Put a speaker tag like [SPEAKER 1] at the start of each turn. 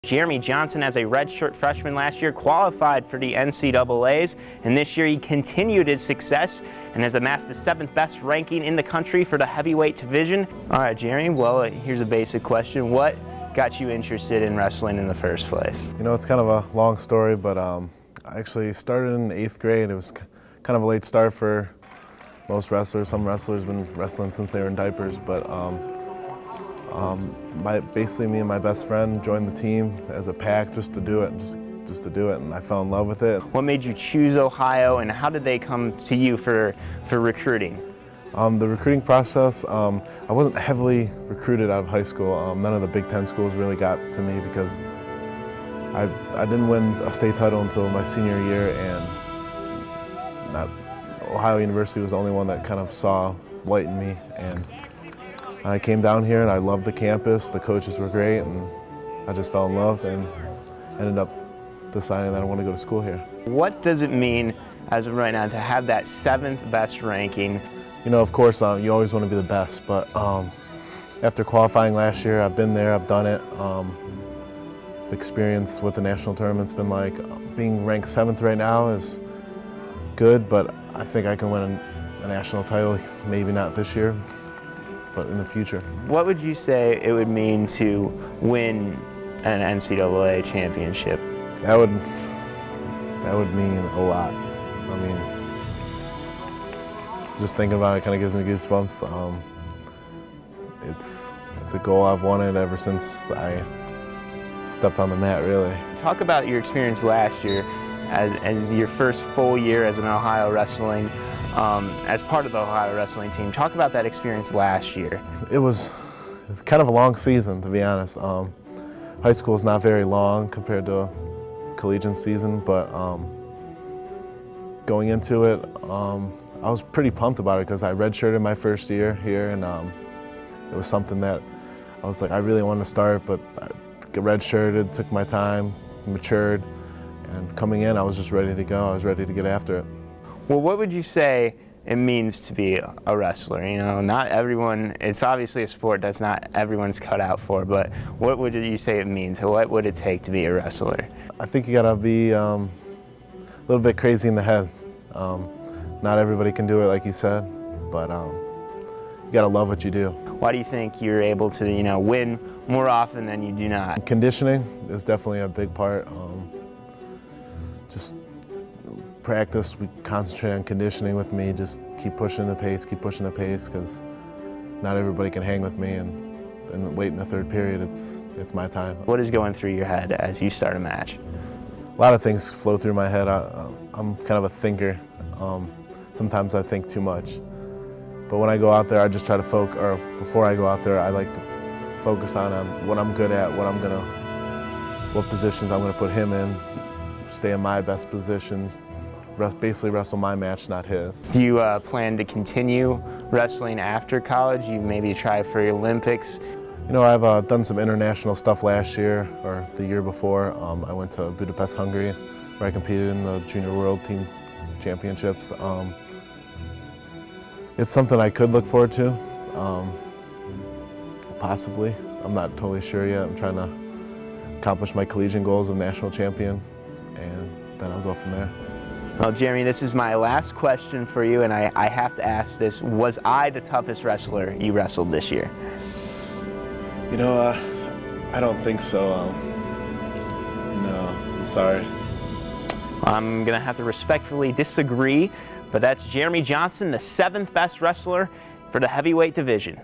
[SPEAKER 1] Jeremy Johnson, as a redshirt freshman last year, qualified for the NCAAs, and this year he continued his success and has amassed the 7th best ranking in the country for the heavyweight division. All right, Jeremy, well, here's a basic question. What got you interested in wrestling in the first place?
[SPEAKER 2] You know, it's kind of a long story, but I actually started in 8th grade. It was kind of a late start for most wrestlers. Some wrestlers have been wrestling since they were in diapers, but basically me and my best friend joined the team as a pack just to do it, just to do it, and I fell in love with it.
[SPEAKER 1] What made you choose Ohio, and how did they come to you for recruiting?
[SPEAKER 2] The recruiting process, I wasn't heavily recruited out of high school. None of the Big Ten schools really got to me because I didn't win a state title until my senior year, and Ohio University was the only one that kind of saw light in me. And I came down here and I loved the campus, the coaches were great, and I just fell in love and ended up deciding that I want to go to school here.
[SPEAKER 1] What does it mean as of right now to have that 7th best ranking?
[SPEAKER 2] You know, of course, you always want to be the best, but after qualifying last year, I've been there, I've done it. The experience with the national tournament's been like, being ranked 7th right now is good, but I think I can win a national title, maybe not this year, but in the future.
[SPEAKER 1] What would you say it would mean to win an NCAA championship?
[SPEAKER 2] That would mean a lot. I mean, just thinking about it kind of gives me goosebumps. It's a goal I've wanted ever since I stepped on the mat, really.
[SPEAKER 1] Talk about your experience last year as your first full year as an Ohio wrestling, as part of the Ohio wrestling team. Talk about that experience last year.
[SPEAKER 2] It was kind of a long season, to be honest. High school is not very long compared to collegiate season, but going into it, I was pretty pumped about it because I redshirted my first year here, and it was something that I was like, I really wanted to start, but I redshirted, took my time, matured, and coming in, I was just ready to go. I was ready to get after it.
[SPEAKER 1] Well, what would you say it means to be a wrestler? You know, not everyone, it's obviously a sport that's not everyone's cut out for, but what would you say it means? What would it take to be a wrestler?
[SPEAKER 2] I think you gotta be a little bit crazy in the head. Not everybody can do it, like you said, but you gotta love what you do.
[SPEAKER 1] Why do you think you're able to, you know, win more often than you do not?
[SPEAKER 2] Conditioning is definitely a big part. Just practice, we concentrate on conditioning with me, just keep pushing the pace, because not everybody can hang with me, and late in the 3rd period, it's my time.
[SPEAKER 1] What is going through your head as you start a match?
[SPEAKER 2] A lot of things flow through my head. I'm kind of a thinker. Sometimes I think too much. But when I go out there, I just try to focus, or before I go out there, I like to focus on what I'm good at, what positions I'm gonna put him in, stay in my best positions, basically wrestle my match, not his.
[SPEAKER 1] Do you plan to continue wrestling after college? You maybe try for the Olympics?
[SPEAKER 2] You know, I've done some international stuff last year, or the year before. I went to Budapest, Hungary, where I competed in the Junior World Team Championships. It's something I could look forward to, possibly. I'm not totally sure yet. I'm trying to accomplish my collegiate goals of national champion, and then I'll go from there.
[SPEAKER 1] Well, Jeremy, this is my last question for you, and I have to ask this. Was I the toughest wrestler you wrestled this year?
[SPEAKER 2] You know, I don't think so. No, I'm sorry.
[SPEAKER 1] I'm going to have to respectfully disagree, but that's Jeremy Johnson, the 7th best wrestler for the heavyweight division.